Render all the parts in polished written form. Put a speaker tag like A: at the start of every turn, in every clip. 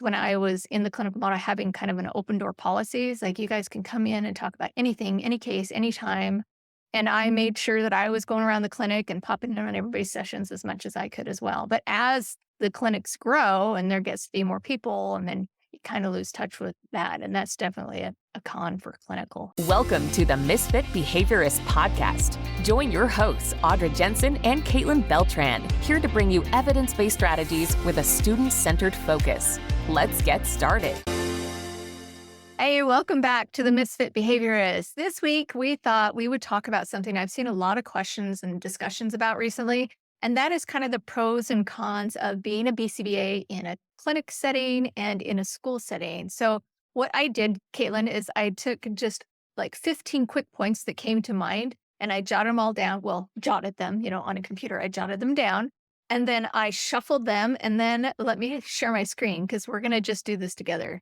A: when I was in the clinical model, having kind of an open door policies, like you guys can come in and talk about anything, any case, anytime. And I made sure that I was going around the clinic and popping in on everybody's sessions as much as I could as well. But as the clinics grow and there gets to be more people, and then you kind of lose touch with that. And that's definitely a con for clinical.
B: Welcome to the Misfit Behaviorists podcast. Join your hosts, Audra Jensen and Caitlin Beltran, here to bring you evidence-based strategies with a student-centered focus. Let's get started.
A: Hey, welcome back to the Misfit Behaviorists. This week, we thought we would talk about something I've seen a lot of questions and discussions about recently, and that is kind of the pros and cons of being a BCBA in a clinic setting and in a school setting. So what I did, Caitlin, is I took just like 15 quick points that came to mind, and I jotted them all down. Well, jotted them, on a computer. I jotted them down, and then I shuffled them, and then let me share my screen because we're going to just do this together.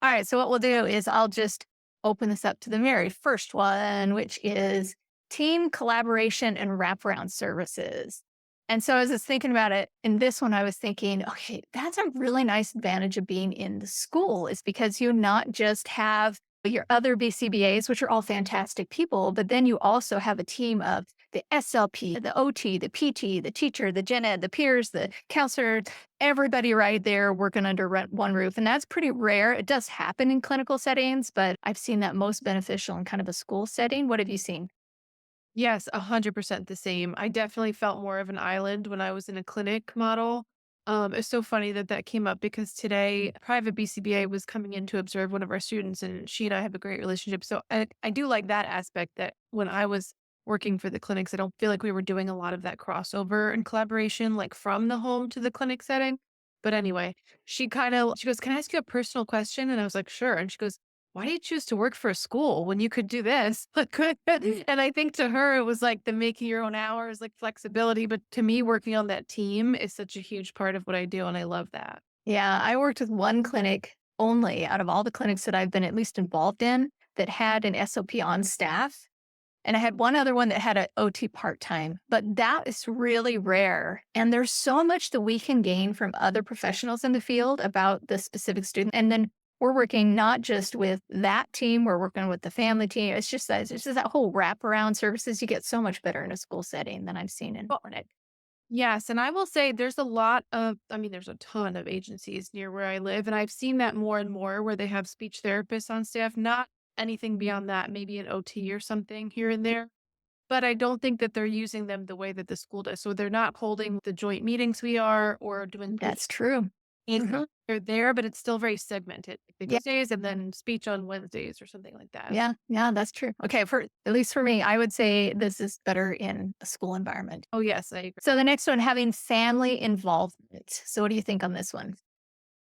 A: All right, so what we'll do is I'll just open this up to the very first one, which is team collaboration and wraparound services. And so as I was thinking about it, in this one, I was thinking, okay, that's a really nice advantage of being in the school is because you not just have your other BCBAs, which are all fantastic people, but then you also have a team of the SLP, the OT, the PT, the teacher, the gen ed, the peers, the counselor, everybody right there working under one roof. And that's pretty rare. It does happen in clinical settings, but I've seen that most beneficial in kind of a school setting. What have you seen?
C: Yes, 100% the same. I definitely felt more of an island when I was in a clinic model. It's so funny that that came up because today, private BCBA was coming in to observe one of our students, and she and I have a great relationship. So I do like that aspect that when I was working for the clinics, I don't feel like we were doing a lot of that crossover and collaboration, like from the home to the clinic setting. But anyway, she goes, "Can I ask you a personal question?" And I was like, "Sure." And she goes, "Why do you choose to work for a school when you could do this?" And I think to her, it was like the making your own hours, like flexibility. But to me, working on that team is such a huge part of what I do. And I love that.
A: Yeah, I worked with one clinic only out of all the clinics that I've been at least involved in that had an SOP on staff. And I had one other one that had an OT part-time, but that is really rare. And there's so much that we can gain from other professionals in the field about the specific student. And then we're working not just with that team, we're working with the family team. It's just that whole wraparound services. You get so much better in a school setting than I've seen in
C: Well,
A: clinic.
C: yes. And I will say there's a ton of agencies near where I live. And I've seen that more and more where they have speech therapists on staff, not anything beyond that, maybe an OT or something here and there. But I don't think that they're using them the way that the school does. So they're not holding the joint meetings we are or doing
A: That's true.
C: and
A: Mhm.
C: they're there, but it's still very segmented. Like
A: Yeah.
C: Tuesdays and then speech on Wednesdays or something like that.
A: Yeah. Yeah. That's true. Okay. For at least for me, I would say this is better in a school environment.
C: Oh, yes, I agree.
A: So the next one, having family involvement. So what do you think on this one?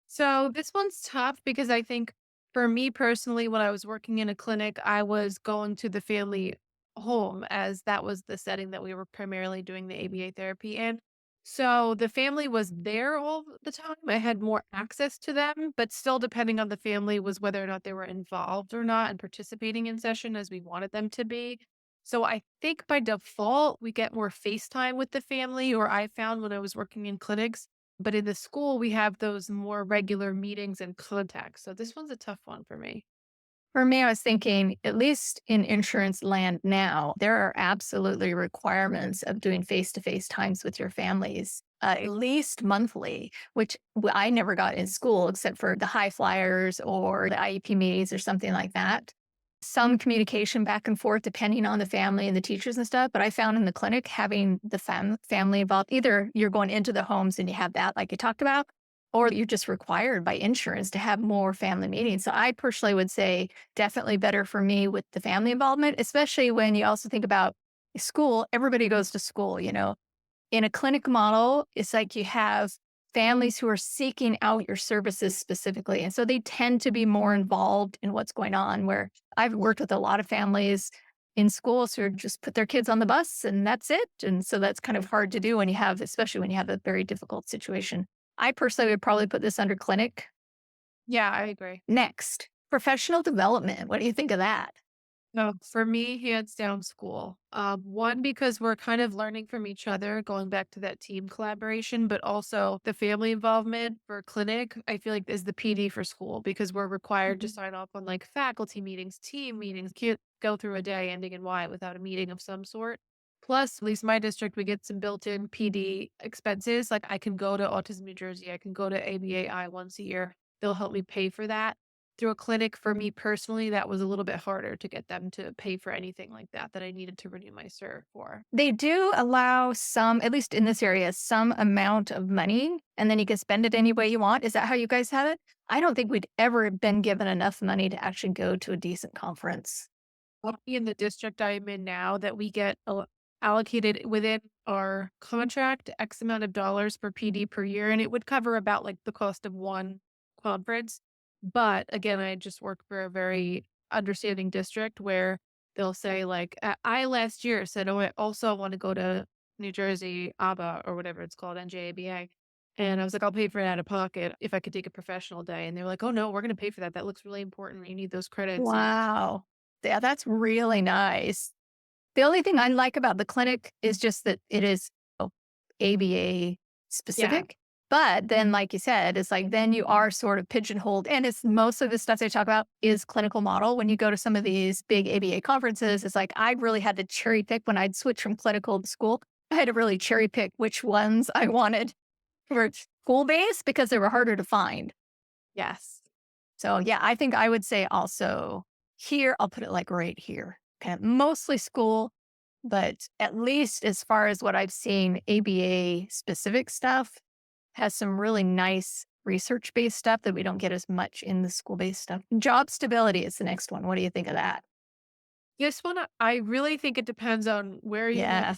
C: So this one's tough because I think for me personally, when I was working in a clinic, I was going to the family home as that was the setting that we were primarily doing the ABA therapy in. So the family was there all the time. I had more access to them, but still depending on the family was whether or not they were involved or not and participating in session as we wanted them to be. So I think by default, we get more FaceTime with the family, or I found when I was working in clinics, but in the school, we have those more regular meetings and contacts. So this one's a tough one for me.
A: For me, I was thinking, at least in insurance land now, there are absolutely requirements of doing face to face times with your families, at least monthly, which I never got in school except for the high flyers or the IEP meetings or something like that. Some communication back and forth depending on the family and the teachers and stuff. But I found in the clinic having the family involved, either you're going into the homes and you have that, like you talked about, or you're just required by insurance to have more family meetings. So I personally would say definitely better for me with the family involvement, especially when you also think about school. Everybody goes to school. In a clinic model, it's like you have families who are seeking out your services specifically. And so they tend to be more involved in what's going on. Where I've worked with a lot of families in schools who just put their kids on the bus and that's it. And so that's kind of hard to do especially when you have a very difficult situation. I personally would probably put this under clinic.
C: Yeah, I agree.
A: Next, professional development. What do you think of that?
C: No, for me, hands down school. One, because we're kind of learning from each other, going back to that team collaboration, but also the family involvement for clinic, I feel like is the PD for school because we're required to
A: Mhm.
C: sign off on like faculty meetings, team meetings. Can't go through a day ending in Y without a meeting of some sort. Plus, at least my district, we get some built-in PD expenses. Like I can go to Autism New Jersey, I can go to ABAI once a year. They'll help me pay for that through a clinic. For me personally, that was a little bit harder to get them to pay for anything like that I needed to renew my cert for.
A: They do allow some, at least in this area, some amount of money, and then you can spend it any way you want. Is that how you guys have it? I don't think we'd ever been given enough money to actually go to a decent conference.
C: Lucky in the district I am in now that we get allocated within our contract X amount of dollars for PD per year, and it would cover about like the cost of one conference. But again, I just work for a very understanding district where they'll say like I last year said, "Oh, I also want to go to New Jersey ABA or whatever it's called, NJABA." And I was like, "I'll pay for it out of pocket if I could take a professional day." And they were like, "Oh no, we're going to pay for that. That looks really important. You need those credits." And
A: Wow. Yeah, that's really nice. The only thing I like about the clinic is just that it is ABA
C: yeah,
A: specific. But then, like you said, it's like then you are sort of pigeonholed. And it's most of the stuff they talk about is clinical model. When you go to some of these big ABA conferences, it's like I really had to cherry pick when I'd switch from clinical to school. I had to really cherry pick which ones I wanted for school based because they were harder to find.
C: yes.
A: So, yeah, I think I would say also here, I'll put it like right here, kind of mostly school, but at least as far as what I've seen, ABA specific stuff has some really nice research based stuff that we don't get as much in the school based stuff. Job stability is the next one. What do you think of that?
C: This one, I really think it depends on where you live,
A: Yeah.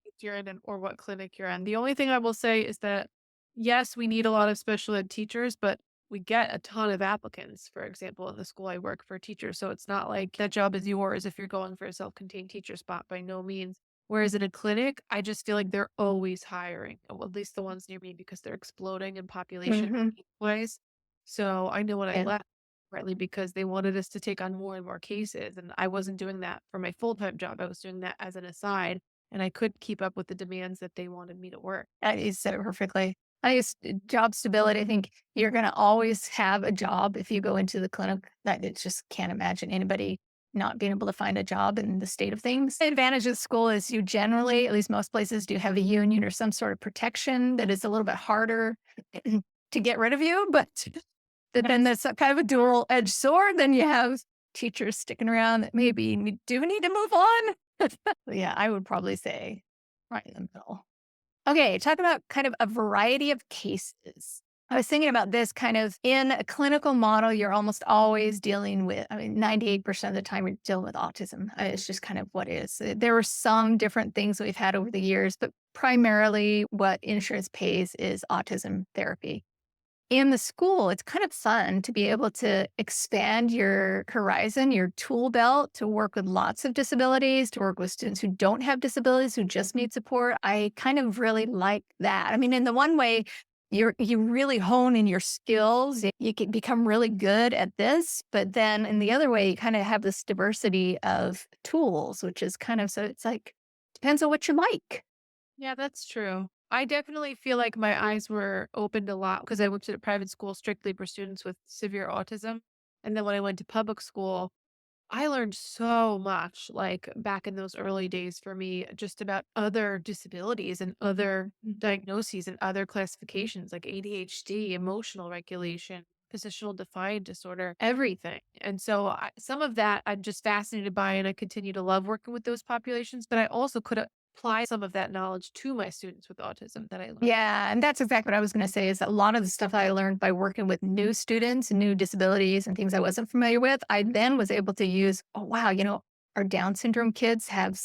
C: if you're in, or what clinic you're in. The only thing I will say is that, yes, we need a lot of special ed teachers, but we get a ton of applicants, for example, in the school I work for teachers. So it's not like that job is yours if you're going for a self contained teacher spot by no means. Whereas in a clinic, I just feel like they're always hiring, well, at least the ones near me, because they're exploding in population
A: Hmm.
C: ways. So I know when I
A: Yeah.
C: left, partly because they wanted us to take on more and more cases. And I wasn't doing that for my full time job. I was doing that as an aside, and I could keep up with the demands that they wanted me to work.
A: You said it perfectly. I guess job stability. I think you're going to always have a job if you go into the clinic. That it just can't imagine anybody not being able to find a job in the state of things. The advantage of school is you generally, at least most places, do have a union or some sort of protection that is a little bit harder to get rid of you. But then
C: Yes.
A: there's a kind of a dual edged sword. Then you have teachers sticking around that maybe do need to move on. Yeah, I would probably say right in the middle. Okay, talk about kind of a variety of cases. I was thinking about this kind of in a clinical model, you're almost always dealing with, I mean, 98% of the time you're dealing with autism. It's just kind of what is. There were some different things that we've had over the years, but primarily what insurance pays is autism therapy. In the school, it's kind of fun to be able to expand your horizon, your tool belt to work with lots of disabilities, to work with students who don't have disabilities, who just need support. I kind of really like that. I mean, in the one way, you really hone in your skills. You can become really good at this, but then in the other way, you kind of have this diversity of tools, which is kind of so it's like depends on what you like.
C: Yeah, that's true. I definitely feel like my eyes were opened a lot because I went to a private school strictly for students with severe autism. And then when I went to public school, I learned so much, like back in those early days for me, just about other disabilities and other diagnoses and other classifications like ADHD, emotional regulation, positional defiant disorder, everything. And so some of that I'm just fascinated by, and I continue to love working with those populations, but I also could apply some of that knowledge to my students with autism that I learned.
A: Yeah, and that's exactly what I was going to say is that a lot of the stuff I learned by working with new students, new disabilities and things I wasn't familiar with, I then was able to use, oh wow, our Down syndrome kids have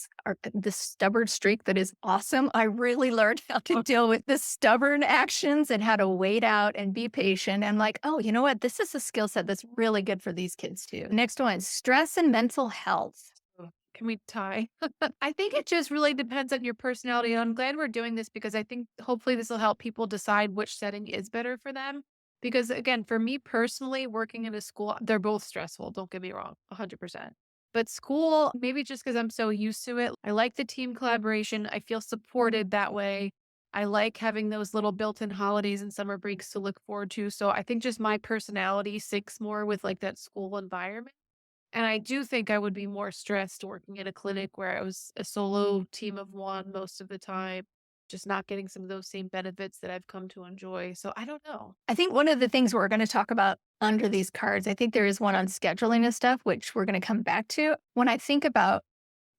A: this stubborn streak that is awesome. I really learned how to deal with the stubborn actions and how to wait out and be patient and like, oh, you know what? This is a skill set that's really good for these kids too. Next one, stress and mental health.
C: Ugh, can we tie? I think it just really depends on your personality. And I'm glad we're doing this because I think hopefully this will help people decide which setting is better for them. Because again, for me personally, working in a school, they're both stressful. Don't get me wrong, 100%. But school, maybe just because I'm so used to it, I like the team collaboration. I feel supported that way. I like having those little built-in holidays and summer breaks to look forward to. So I think just my personality syncs more with like that school environment. And I do think I would be more stressed working in a clinic where I was a solo team of one most of the time, just not getting some of those same benefits that I've come to enjoy. So I don't know.
A: I think one of the things we're going to talk about under these cards, I think there is one on scheduling and stuff, which we're going to come back to. When I think about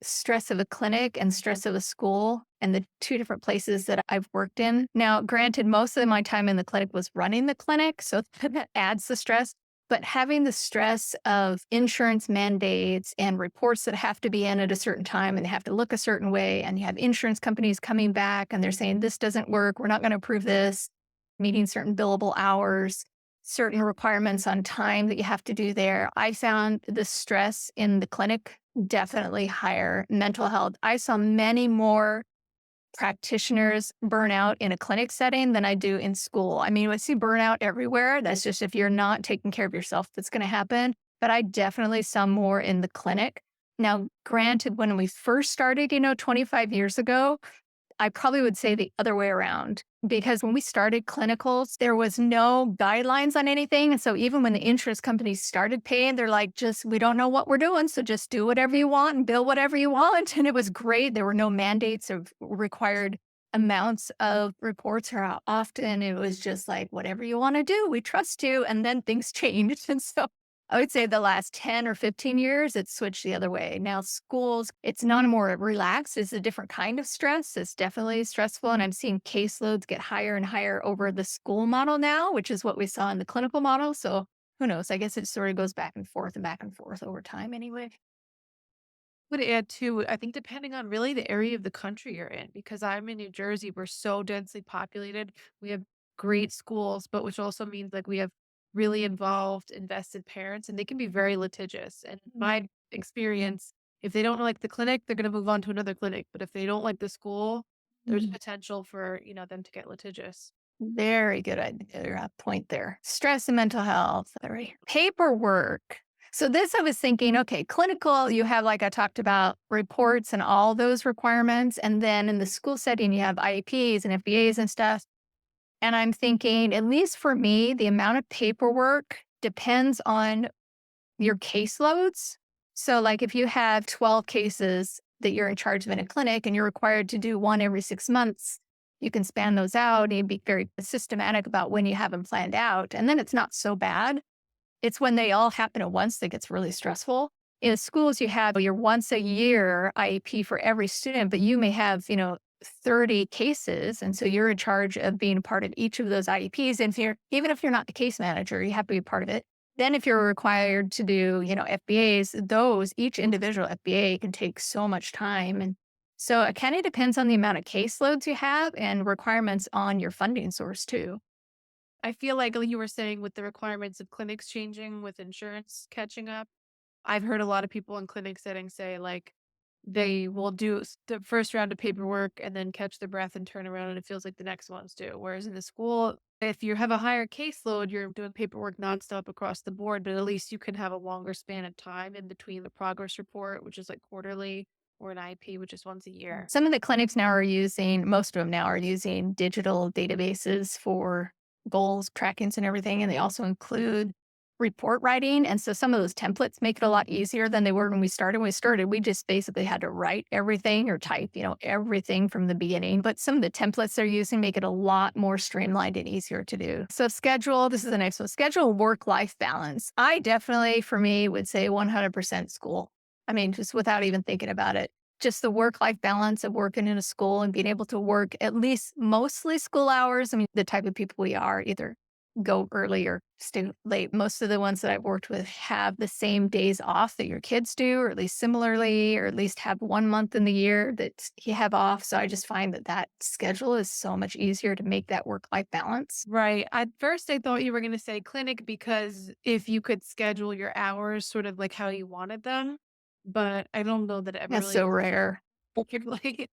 A: stress of a clinic and stress of a school and the two different places that I've worked in. Now, granted, most of my time in the clinic was running the clinic, so that adds the stress. But having the stress of insurance mandates and reports that have to be in at a certain time and they have to look a certain way, and you have insurance companies coming back and they're saying, this doesn't work, we're not going to approve this, meeting certain billable hours, certain requirements on time that you have to do there. I found the stress in the clinic definitely higher. Mental health. I saw many more practitioners burn out in a clinic setting than I do in school. I mean, I see burnout everywhere. That's just if you're not taking care of yourself, that's going to happen. But I definitely saw more in the clinic. Now, granted, when we first started, 25 years ago, I probably would say the other way around because when we started clinicals, there was no guidelines on anything. And so even when the insurance companies started paying, they're like, we don't know what we're doing. So just do whatever you want and bill whatever you want. And it was great. There were no mandates of required amounts of reports or how often. It was just like, whatever you want to do, we trust you. And then things changed. And so I would say the last 10 or 15 years, it's switched the other way. Now, schools, it's not a more relaxed, it's a different kind of stress. It's definitely stressful. And I'm seeing caseloads get higher and higher over the school model now, which is what we saw in the clinical model. So who knows? I guess it sort of goes back and forth over time anyway.
C: Would add too, I think depending on really the area of the country you're in, because I'm in New Jersey, we're so densely populated. We have great schools, but which also means like we have really involved, invested parents, and they can be very litigious. And in my experience, if they don't like the clinic, they're going to move on to another clinic. But if they don't like the school, there's potential for, them to get litigious.
A: Very good point there. Stress and mental health. All right. Paperwork. So this I was thinking, okay, clinical, you have, like I talked about, reports and all those requirements. And then in the school setting, you have IEPs and FBAs and stuff. And I'm thinking, at least for me, the amount of paperwork depends on your caseloads. So like if you have 12 cases that you're in charge of in a clinic and you're required to do one every 6 months, you can span those out and be very systematic about when you have them planned out. And then it's not so bad. It's when they all happen at once that gets really stressful. In schools, you have your once a year IEP for every student, but you may have, 30 cases. And so you're in charge of being a part of each of those IEPs. And even if you're not the case manager, you have to be a part of it. Then if you're required to do, FBAs, each individual FBA can take so much time. And so it kind of depends on the amount of caseloads you have and requirements on your funding source too.
C: I feel like you were saying with the requirements of clinics changing, with insurance catching up, I've heard a lot of people in clinic settings say like they will do the first round of paperwork and then catch their breath and turn around and it feels like the next ones do. Whereas in the school, if you have a higher caseload, you're doing paperwork nonstop across the board, but at least you can have a longer span of time in between the progress report, which is like quarterly, or an IEP, which is once a year.
A: Some of the clinics now are most of them now are using digital databases for goals, trackings, and everything. And they also include report writing. And so some of those templates make it a lot easier than they were when we started. When we started, we just basically had to write everything or type, everything from the beginning. But some of the templates they're using make it a lot more streamlined and easier to do. So schedule, this is the next one, schedule work-life balance. I definitely, for me, would say 100% school. I mean, just without even thinking about it. Just the work-life balance of working in a school and being able to work at least mostly school hours. I mean, the type of people we are, either go early or stay late. Most of the ones that I've worked with have the same days off that your kids do, or at least similarly, or at least have 1 month in the year that you have off. So I just find that schedule is so much easier to make that work-life balance.
C: Right. At first, I thought you were going to say clinic because if you could schedule your hours sort of like how you wanted them, but I don't know that it ever
A: That's
C: really
A: so rare.
C: like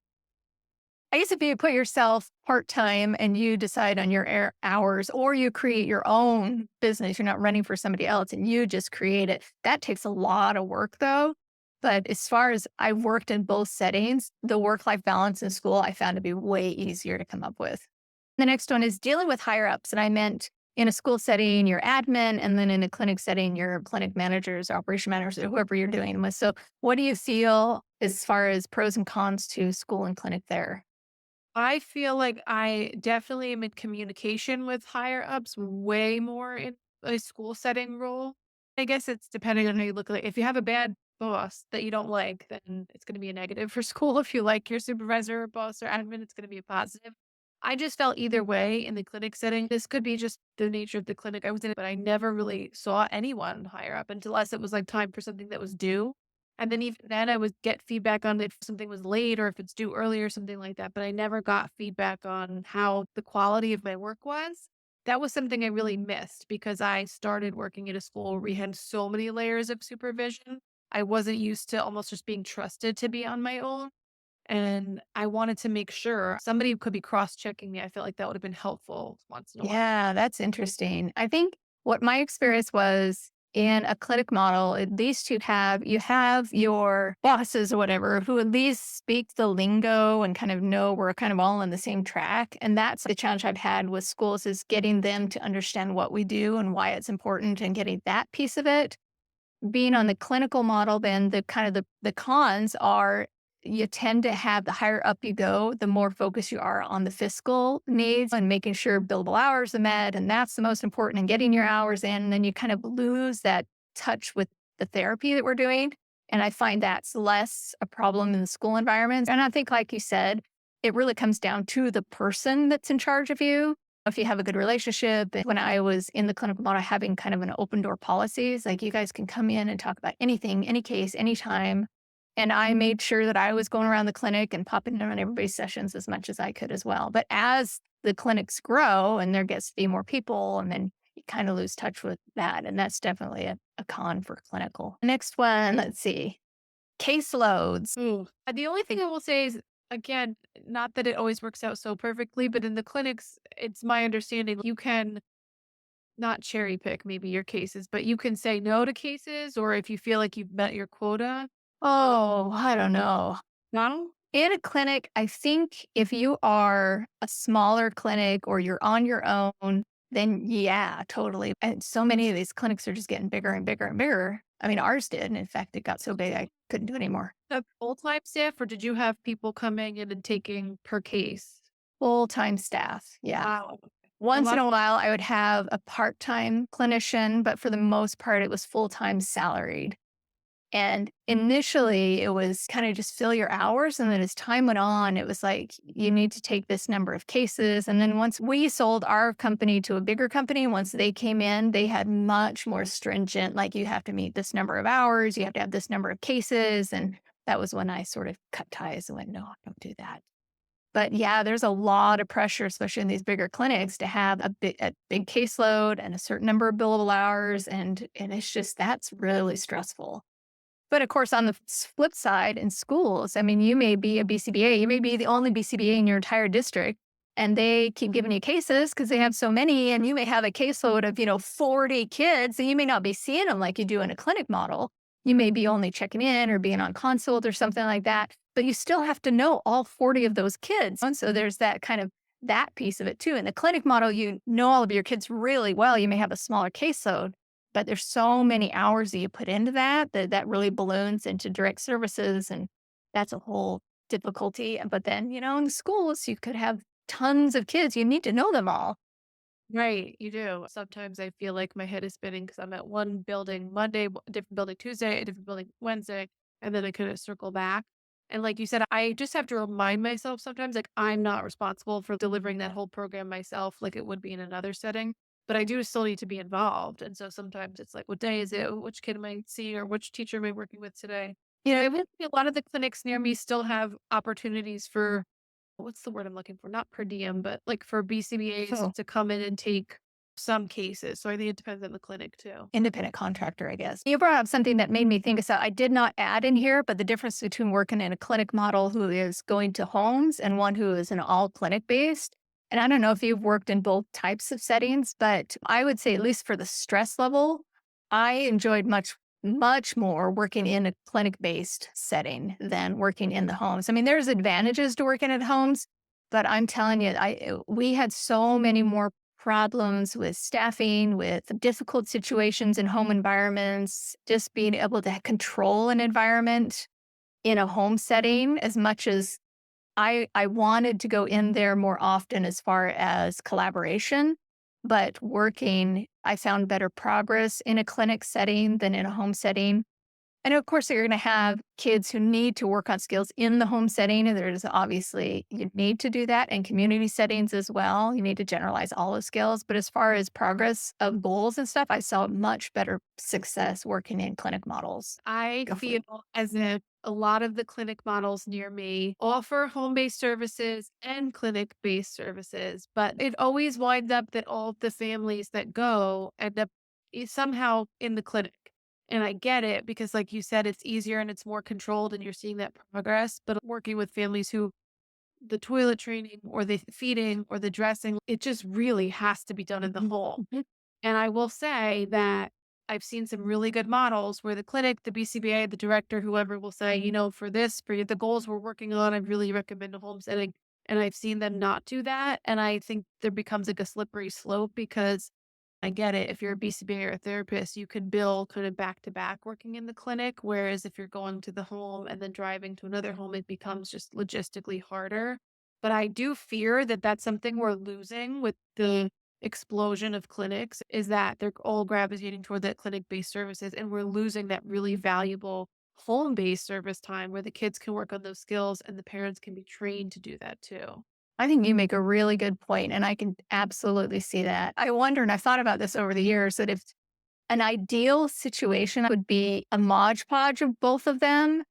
A: I guess if you put yourself part-time and you decide on your hours, or you create your own business, you're not running for somebody else and you just create it. That takes a lot of work though. But as far as I've worked in both settings, the work life balance in school I found to be way easier to come up with. The next one is dealing with higher ups. And I meant in a school setting, your admin, and then in a clinic setting, your clinic managers, operation managers, or whoever you're doing with. So, what do you feel as far as pros and cons to school and clinic there?
C: I feel like I definitely am in communication with higher ups way more in a school setting role. I guess it's depending on how you look at it. If you have a bad boss that you don't like, then it's going to be a negative for school. If you like your supervisor or boss or admin, it's going to be a positive. I just felt either way in the clinic setting. This could be just the nature of the clinic I was in, but I never really saw anyone higher up unless it was like time for something that was due. And then even then I would get feedback on if something was late or if it's due early or something like that, but I never got feedback on how the quality of my work was. That was something I really missed because I started working at a school where we had so many layers of supervision. I wasn't used to almost just being trusted to be on my own. And I wanted to make sure somebody could be cross checking me. I felt like that would have been helpful once in a while.
A: Yeah, that's interesting. I think what my experience was in a clinic model, at least you have your bosses or whatever who at least speak the lingo and kind of know we're kind of all on the same track. And that's the challenge I've had with schools is getting them to understand what we do and why it's important and getting that piece of it. Being on the clinical model, then the kind of the cons are you tend to have the higher up you go, the more focused you are on the fiscal needs and making sure billable hours are met. And that's the most important and getting your hours in. And then you kind of lose that touch with the therapy that we're doing. And I find that's less a problem in the school environment. And I think, like you said, it really comes down to the person that's in charge of you. If you have a good relationship, when I was in the clinical model, having kind of an open door policies, like you guys can come in and talk about anything, any case, anytime. And I made sure that I was going around the clinic and popping in on everybody's sessions as much as I could as well. But as the clinics grow and there gets to be more people, and then you kind of lose touch with that. And that's definitely a con for clinical. Next one, let's see, caseloads.
C: Ooh. The only thing I will say is, again, not that it always works out so perfectly, but in the clinics, it's my understanding you can not cherry pick maybe your cases, but you can say no to cases, or if you feel like you've met your quota.
A: Oh, I don't know.
C: No?
A: In a clinic, I think if you are a smaller clinic or you're on your own, then yeah, totally. And so many of these clinics are just getting bigger and bigger and bigger. I mean, ours did. And in fact, it got so big I couldn't do it anymore.
C: A full-time staff, or did you have people coming in and taking per case?
A: Full time staff. Yeah.
C: Wow. A
A: Once in
C: lot.
A: a while, I would have a part time clinician, but for the most part, it was full time salaried. And initially, it was kind of just fill your hours. And then as time went on, it was like, you need to take this number of cases. And then once we sold our company to a bigger company, once they came in, they had much more stringent, like you have to meet this number of hours, you have to have this number of cases. And that was when I sort of cut ties and went, no, don't do that. But yeah, there's a lot of pressure, especially in these bigger clinics, to have a big caseload and a certain number of billable hours. And it's just, that's really stressful. But of course, on the flip side, in schools, I mean, you may be a BCBA, you may be the only BCBA in your entire district, and they keep giving you cases because they have so many, and you may have a caseload of, 40 kids, and you may not be seeing them like you do in a clinic model. You may be only checking in or being on consult or something like that, but you still have to know all 40 of those kids. And so there's that kind of that piece of it too. In the clinic model, you know all of your kids really well. You may have a smaller caseload, but there's so many hours that you put into that really balloons into direct services. And that's a whole difficulty. But then, in the schools, you could have tons of kids. You need to know them all.
C: Right, you do. Sometimes I feel like my head is spinning because I'm at one building Monday, a different building Tuesday, a different building Wednesday, and then I kind of circle back. And like you said, I just have to remind myself sometimes, like I'm not responsible for delivering that whole program myself, like it would be in another setting. But I do still need to be involved. And so sometimes it's like, what day is it? Which kid am I seeing, or which teacher am I working with today? Even a lot of the clinics near me still have opportunities for, what's the word I'm looking for? Not per diem, but like for BCBAs
A: So
C: to come in and take some cases. So I think it depends on the clinic too.
A: independent contractor, I guess. You brought up something that made me think of, so I did not add in here, but the difference between working in a clinic model who is going to homes and one who is an all clinic based. And I don't know if you've worked in both types of settings, but I would say, at least for the stress level, I enjoyed much much more working in a clinic-based setting than working in the homes. I mean, there's advantages to working at homes, but I'm telling you, we had so many more problems with staffing, with difficult situations in home environments, just being able to control an environment in a home setting as much as I wanted to go in there more often as far as collaboration, but working, I found better progress in a clinic setting than in a home setting. And of course, you're going to have kids who need to work on skills in the home setting. And there's obviously, you need to do that in community settings as well. You need to generalize all the skills. But as far as progress of goals and stuff, I saw much better success working in clinic models.
C: I
A: Go for
C: feel
A: it.
C: as if a lot of the clinic models near me offer home-based services and clinic-based services, but it always winds up that all of the families that go end up somehow in the clinic. And I get it because, like you said, it's easier and it's more controlled and you're seeing that progress. But working with families who the toilet training or the feeding or the dressing, it just really has to be done in the home. And I will say that I've seen some really good models where the clinic, the BCBA, the director, whoever will say, for this, for the goals we're working on, I really recommend a home setting. And I've seen them not do that. And I think there becomes like a slippery slope because I get it. If you're a BCBA or a therapist, you can bill kind of back to back working in the clinic. Whereas if you're going to the home and then driving to another home, it becomes just logistically harder. But I do fear that that's something we're losing with the explosion of clinics is that they're all gravitating toward that clinic-based services and we're losing that really valuable home-based service time where the kids can work on those skills and the parents can be trained to do that too.
A: I think you make a really good point, and I can absolutely see that. I wonder, and I've thought about this over the years, that if an ideal situation would be a modge podge of both of them.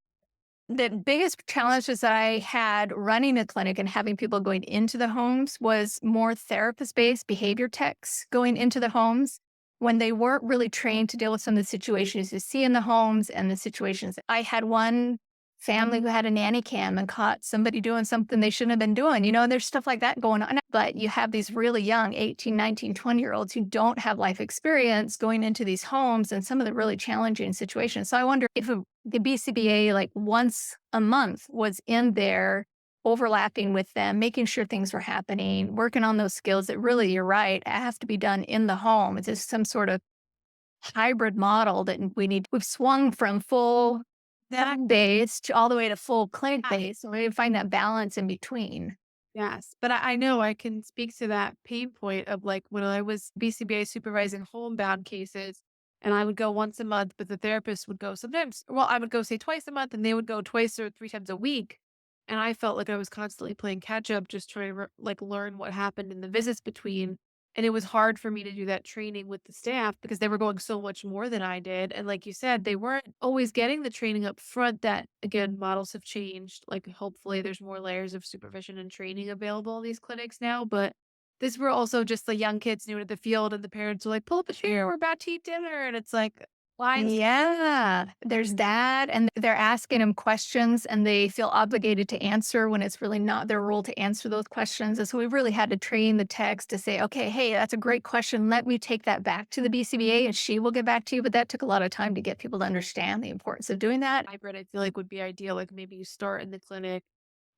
A: The biggest challenges that I had running a clinic and having people going into the homes was more therapist based behavior techs going into the homes when they weren't really trained to deal with some of the situations you see in the homes and the situations. I had one family who had a nanny cam and caught somebody doing something they shouldn't have been doing. There's stuff like that going on. But you have these really young 18, 19, 20-year-olds who don't have life experience going into these homes and some of the really challenging situations. So I wonder if the BCBA, like once a month, was in there overlapping with them, making sure things were happening, working on those skills that really, you're right, have to be done in the home. It's just some sort of hybrid model that we need. We've swung from full that based all the way to full clinic based. So we need to find that balance in between.
C: Yes, but I know I can speak to that pain point of like when I was BCBA supervising homebound cases and I would go once a month, but the therapist would go sometimes, well, I would go say twice a month and they would go twice or three times a week. And I felt like I was constantly playing catch up, just trying to like learn what happened in the visits between. And it was hard for me to do that training with the staff because they were going so much more than I did. And like you said, they weren't always getting the training up front that, again, models have changed. Like, hopefully, there's more layers of supervision and training available in these clinics now. But this were also just the young kids new to the field, and the parents were like, pull up a chair, we're about to eat dinner. And it's like, lines.
A: Yeah, there's that. And they're asking them questions and they feel obligated to answer when it's really not their role to answer those questions. And so we really had to train the techs to say, okay, hey, that's a great question. Let me take that back to the BCBA and she will get back to you. But that took a lot of time to get people to understand the importance of doing that.
C: Hybrid, I feel like would be ideal. Like maybe you start in the clinic,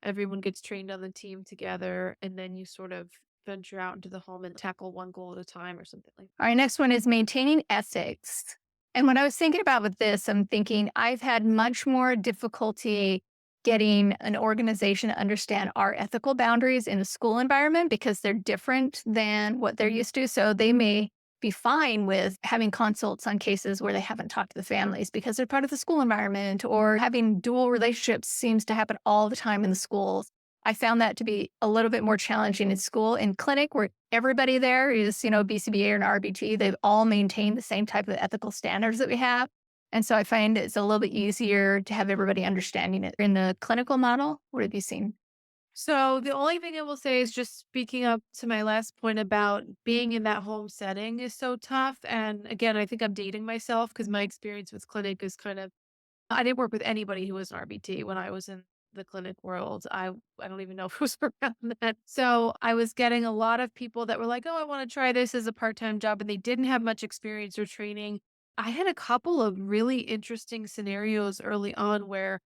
C: everyone gets trained on the team together, and then you sort of venture out into the home and tackle one goal at a time or something like
A: All right, next one is maintaining ethics. And when I was thinking about with this, I'm thinking I've had much more difficulty getting an organization to understand our ethical boundaries in a school environment because they're different than what they're used to. So they may be fine with having consults on cases where they haven't talked to the families because they're part of the school environment, or having dual relationships seems to happen all the time in the schools. I found that to be a little bit more challenging in school. In clinic, where everybody there is, BCBA or an RBT, they've all maintained the same type of ethical standards that we have. And so I find it's a little bit easier to have everybody understanding it. In the clinical model, what have you seen?
C: So the only thing I will say is just speaking up to my last point about being in that home setting is so tough. And again, I think I'm dating myself because my experience with clinic is kind of, I didn't work with anybody who was an RBT when I was in the clinic world. I don't even know if it was around then. So I was getting a lot of people that were like, oh, I want to try this as a part-time job. And they didn't have much experience or training. I had a couple of really interesting scenarios early on where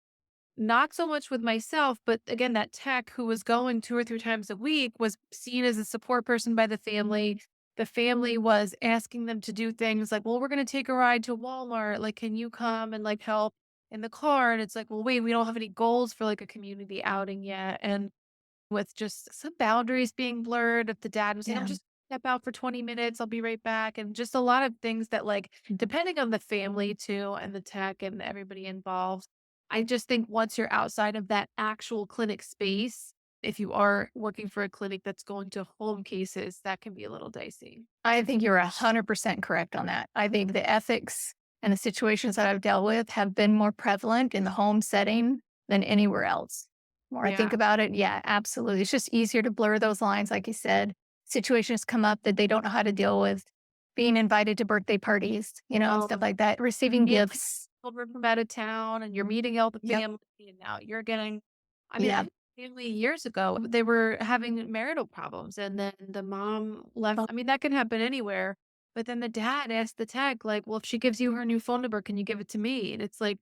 C: not so much with myself, but again, that tech who was going 2 or 3 times a week was seen as a support person by the family. The family was asking them to do things like, "Well, we're gonna take a ride to Walmart, like, can you come and, like, help in the car?" And it's like, "Well, wait, we don't have any goals for, like, a community outing yet." And with just some boundaries being blurred, if the dad was saying, "I'm
A: Yeah.
C: just step out for 20 minutes, I'll be right back," and just a lot of things that, like, depending on the family too and the tech and everybody involved, I just think once you're outside of that actual clinic space, if you are working for a clinic that's going to home cases, that can be a little dicey.
A: I think you're 100% correct on that. I think the ethics and the situations that I've dealt with have been more prevalent in the home setting than anywhere else. The more I think
C: Yeah.
A: about it, yeah, absolutely. It's just easier to blur those lines, like you said. Situations come up that they don't know how to deal with. Being invited to birthday parties, and stuff
C: Um,
A: like that. Receiving
C: yeah,
A: gifts.
C: over from out of town and you're meeting all the
A: Yep.
C: family and now you're getting I mean, I
A: Yeah.
C: had a family years ago, they were having marital problems and then the mom left.
A: Oh,
C: I mean, that can happen anywhere. But then the dad asked the tech, like, well, if she gives you her new phone number, can you give it to me? And it's like,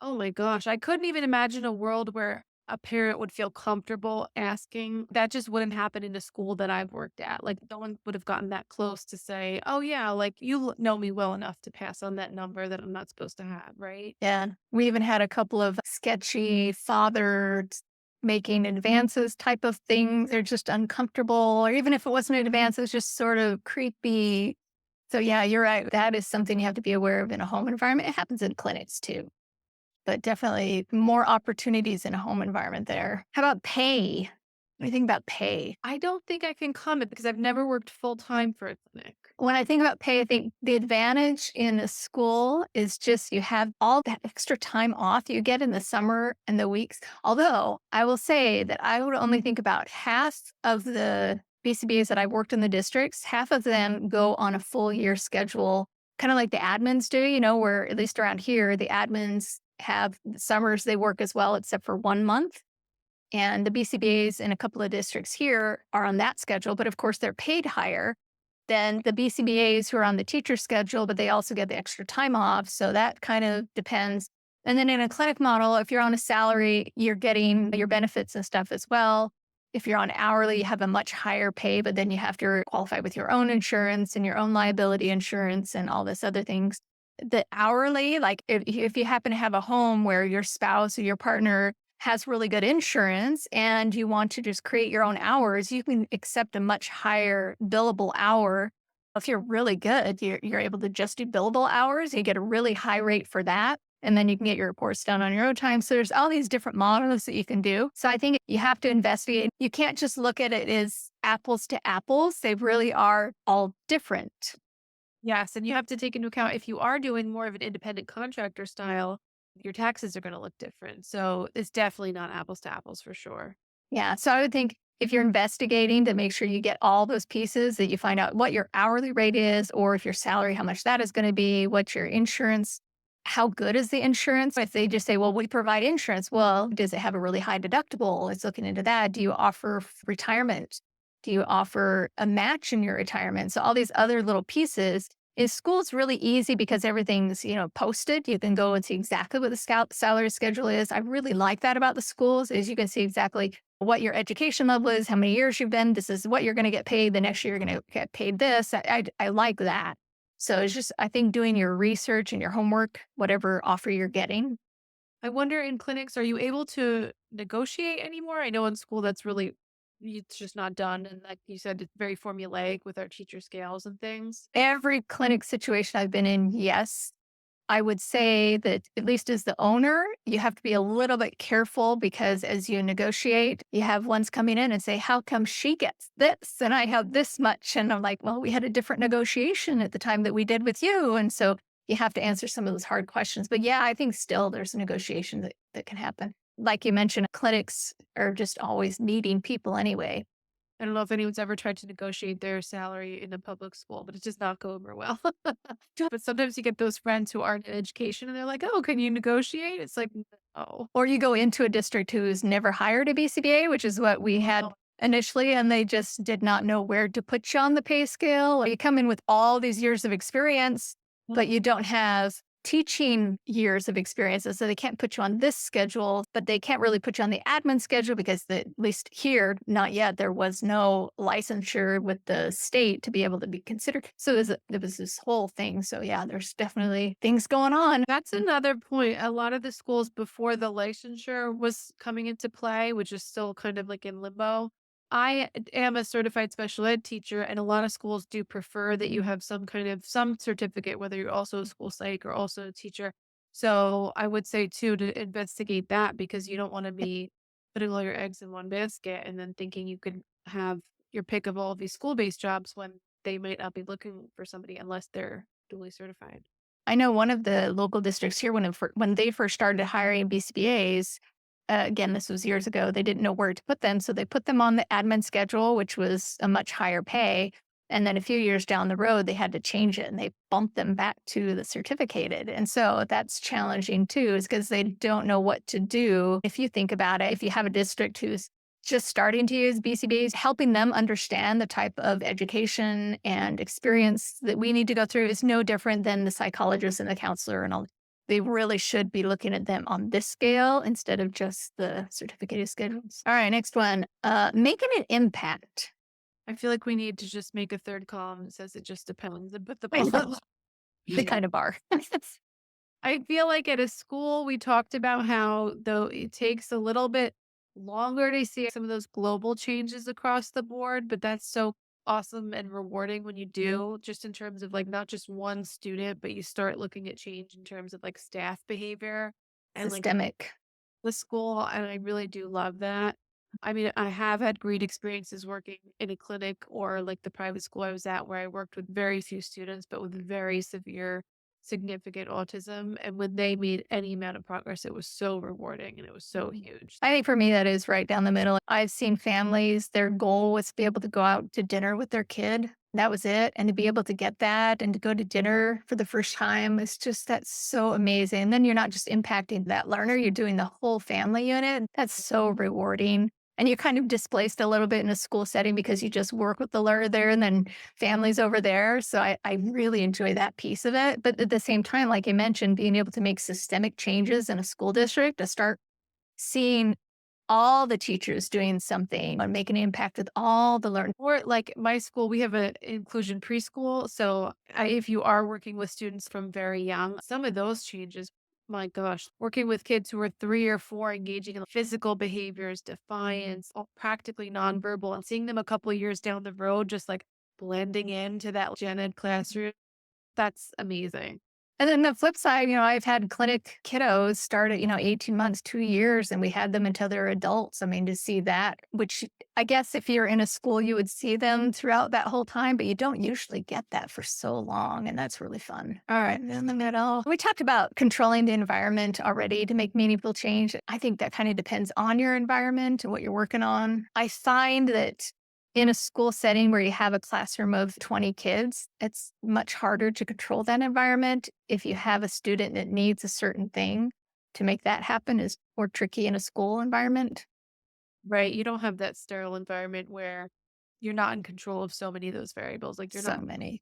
C: oh my gosh, I couldn't even imagine a world where a parent would feel comfortable asking. That just wouldn't happen in a school that I've worked at. Like, no one would have gotten that close to say, oh, yeah, like you know me well enough to pass on that number that I'm not supposed to have. Right.
A: yeah. We even had a couple of sketchy fathers making advances type of things. They're just uncomfortable, or even if it wasn't an advance, it was just sort of creepy. So yeah, you're right. That is something you have to be aware of in a home environment. It happens in clinics too, but definitely more opportunities in a home environment there. How about pay? What do you think about pay?
C: I don't think I can comment because I've never worked full time for a clinic.
A: When I think about pay, I think the advantage in a school is just you have all that extra time off you get in the summer and the weeks. Although I will say that I would only think about half of the BCBAs that I worked in the districts, half of them go on a full year schedule, kind of like the admins do, where at least around here, the admins have the summers they work as well, except for 1 month. And the BCBAs in a couple of districts here are on that schedule, but of course they're paid higher than the BCBAs who are on the teacher schedule, but they also get the extra time off. So that kind of depends. And then in a clinic model, if you're on a salary, you're getting your benefits and stuff as well. If you're on hourly, you have a much higher pay, but then you have to qualify with your own insurance and your own liability insurance and all this other things. The hourly, like if you happen to have a home where your spouse or your partner has really good insurance and you want to just create your own hours, you can accept a much higher billable hour. If you're really good, you're able to just do billable hours. You get a really high rate for that. And then you can get your reports done on your own time. So there's all these different models that you can do. So I think you have to investigate. You can't just look at it as apples to apples. They really are all different.
C: Yes. And you have to take into account if you are doing more of an independent contractor style, your taxes are going to look different. So it's definitely not apples to apples for sure.
A: Yeah. So I would think if you're investigating to make sure you get all those pieces, that you find out what your hourly rate is, or if your salary, how much that is going to be, what your insurance, how good is the insurance? If they just say, well, we provide insurance, well, does it have a really high deductible? It's looking into that. Do you offer retirement? Do you offer a match in your retirement? So all these other little pieces. Is school's really easy because everything's, posted. You can go and see exactly what the salary schedule is. I really like that about the schools is you can see exactly what your education level is, how many years you've been. This is what you're going to get paid. The next year you're going to get paid this. I like that. So it's just, I think doing your research and your homework, whatever offer you're getting.
C: I wonder in clinics, are you able to negotiate anymore? I know in school that's really, it's just not done. And like you said, it's very formulaic with our teacher scales and things.
A: Every clinic situation I've been in, yes. I would say that at least as the owner, you have to be a little bit careful because as you negotiate, you have ones coming in and say, how come she gets this and I have this much? And I'm like, well, we had a different negotiation at the time that we did with you. And so you have to answer some of those hard questions. But yeah, I think still there's a negotiation that can happen. Like you mentioned, clinics are just always needing people anyway.
C: I don't know if anyone's ever tried to negotiate their salary in a public school, but it does not go over well. But sometimes you get those friends who aren't in education and they're like, oh, can you negotiate? It's like, no.
A: Or you go into a district who's never hired a BCBA, which is what we had
C: Oh,
A: initially, and they just did not know where to put you on the pay scale. Or you come in with all these years of experience but you don't have teaching years of experiences. So they can't put you on this schedule, but they can't really put you on the admin schedule because at least here, not yet, there was no licensure with the state to be able to be considered. So there was this whole thing. So yeah, there's definitely things going on.
C: That's another point. A lot of the schools before the licensure was coming into play, which is still kind of like in limbo. I am a certified special ed teacher, and a lot of schools do prefer that you have some certificate, whether you're also a school psych or also a teacher. So I would say too to investigate that because you don't want to be putting all your eggs in one basket and then thinking you could have your pick of all of these school-based jobs when they might not be looking for somebody unless they're duly certified.
A: I know one of the local districts here when they first started hiring BCBAs, again, this was years ago, they didn't know where to put them. So they put them on the admin schedule, which was a much higher pay. And then a few years down the road, they had to change it and they bumped them back to the certificated. And so that's challenging too, is because they don't know what to do. If you think about it, if you have a district who's just starting to use BCBs, helping them understand the type of education and experience that we need to go through is no different than the psychologist and the counselor and all. They really should be looking at them on this scale instead of just the certificated schedules. All right, next one. Making an impact.
C: I feel like we need to just make a third column that says it just depends and put the
A: I know.
C: box.
A: They kind of are.
C: I feel like at a school, we talked about how, though it takes a little bit longer to see some of those global changes across the board, but that's so awesome and rewarding when you do, just in terms of like not just one student, but you start looking at change in terms of like staff behavior and like
A: Systemic.
C: the school. And I really do love that. I mean, I have had great experiences working in a clinic or like the private school I was at where I worked with very few students, but with very severe, significant autism. And when they made any amount of progress, it was so rewarding and it was so huge.
A: I think for me, that is right down the middle. I've seen families, their goal was to be able to go out to dinner with their kid. That was it. And to be able to get that and to go to dinner for the first time, it's just, that's so amazing. And then you're not just impacting that learner, you're doing the whole family unit. That's so rewarding. And you're kind of displaced a little bit in a school setting because you just work with the learner there and then families over there. So I really enjoy that piece of it. But at the same time, like I mentioned, being able to make systemic changes in a school district to start seeing all the teachers doing something and making an impact with all the learners.
C: Or like my school, we have an inclusion preschool. So if you are working with students from very young, some of those changes, my gosh, working with kids who are 3 or 4, engaging in physical behaviors, defiance, all practically nonverbal, and seeing them a couple of years down the road, just like blending into that gen ed classroom, that's amazing.
A: And then the flip side, I've had clinic kiddos start at, 18 months, 2 years, and we had them until they're adults. I mean, to see that, which I guess if you're in a school, you would see them throughout that whole time, but you don't usually get that for so long. And that's really fun. All right. In the middle, we talked about controlling the environment already to make meaningful change. I think that kind of depends on your environment and what you're working on. I find that in a school setting where you have a classroom of 20 kids, it's much harder to control that environment. If you have a student that needs a certain thing, to make that happen is more tricky in a school environment.
C: Right. You don't have that sterile environment where you're not in control of so many of those variables. Like you're
A: So
C: not
A: many.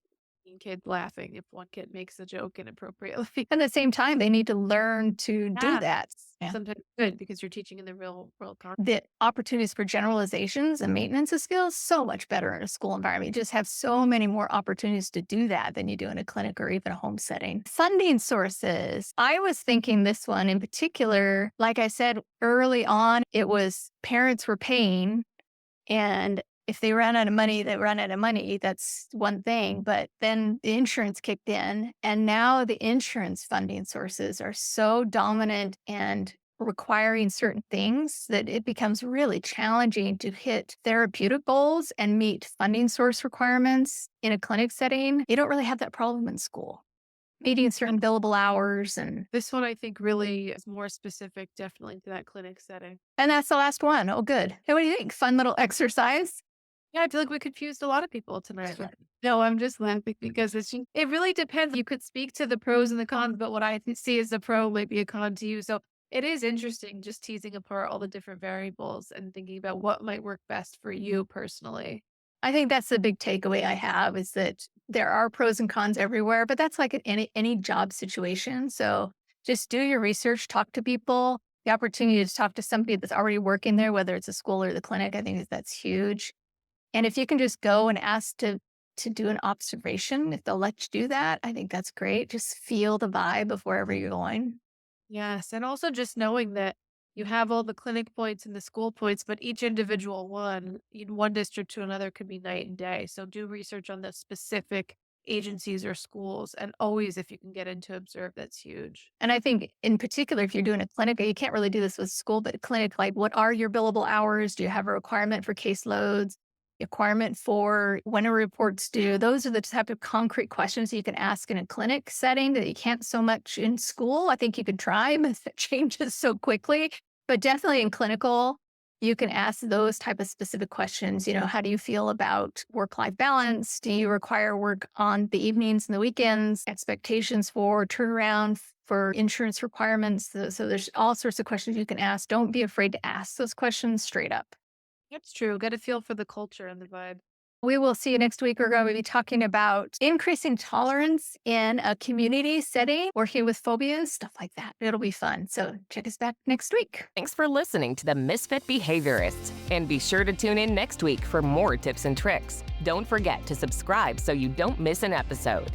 C: kid laughing if one kid makes a joke inappropriately.
A: At the same time, they need to learn to do
C: Yeah.
A: that. Yeah.
C: Sometimes good because you're teaching in the real world context.
A: The opportunities for generalizations and maintenance of skills, so much better in a school environment. You just have so many more opportunities to do that than you do in a clinic or even a home setting. Funding sources. I was thinking this one in particular, like I said early on, it was parents were paying, and if they ran out of money, they ran out of money. That's one thing. But then the insurance kicked in. And now the insurance funding sources are so dominant and requiring certain things that it becomes really challenging to hit therapeutic goals and meet funding source requirements in a clinic setting. You don't really have that problem in school. Meeting certain billable hours
C: This one I think really is more specific, definitely to that clinic setting.
A: and that's the last one. Oh, good. Hey, what do you think? Fun little exercise?
C: Yeah, I feel like we confused a lot of people tonight. No, I'm just laughing because it really depends. You could speak to the pros and the cons, but what I see as a pro might be a con to you. So it is interesting just teasing apart all the different variables and thinking about what might work best for you personally.
A: I think that's the big takeaway I have is that there are pros and cons everywhere, but that's like in any job situation. So just do your research, talk to people. The opportunity to talk to somebody that's already working there, whether it's a school or the clinic, I think that's huge. And if you can just go and ask to do an observation, if they'll let you do that, I think that's great. Just feel the vibe of wherever you're going.
C: Yes, and also just knowing that you have all the clinic points and the school points, but each individual one in one district to another could be night and day. So do research on the specific agencies or schools, and always, if you can get into observe, that's huge.
A: And I think in particular, if you're doing a clinic, you can't really do this with school, but a clinic, like what are your billable hours? Do you have a requirement for caseloads? Requirement for when are reports due? Those are the type of concrete questions you can ask in a clinic setting that you can't so much in school. I think you could try, but it changes so quickly. But definitely in clinical, you can ask those type of specific questions. How do you feel about work-life balance? Do you require work on the evenings and the weekends? Expectations for turnaround for insurance requirements. So there's all sorts of questions you can ask. Don't be afraid to ask those questions straight up.
C: That's true. Get a feel for the culture and the vibe.
A: We will see you next week. We're going to be talking about increasing tolerance in a community setting, working with phobias, stuff like that. It'll be fun. So check us back next week.
B: Thanks for listening to the Misfit Behaviorists. And be sure to tune in next week for more tips and tricks. Don't forget to subscribe so you don't miss an episode.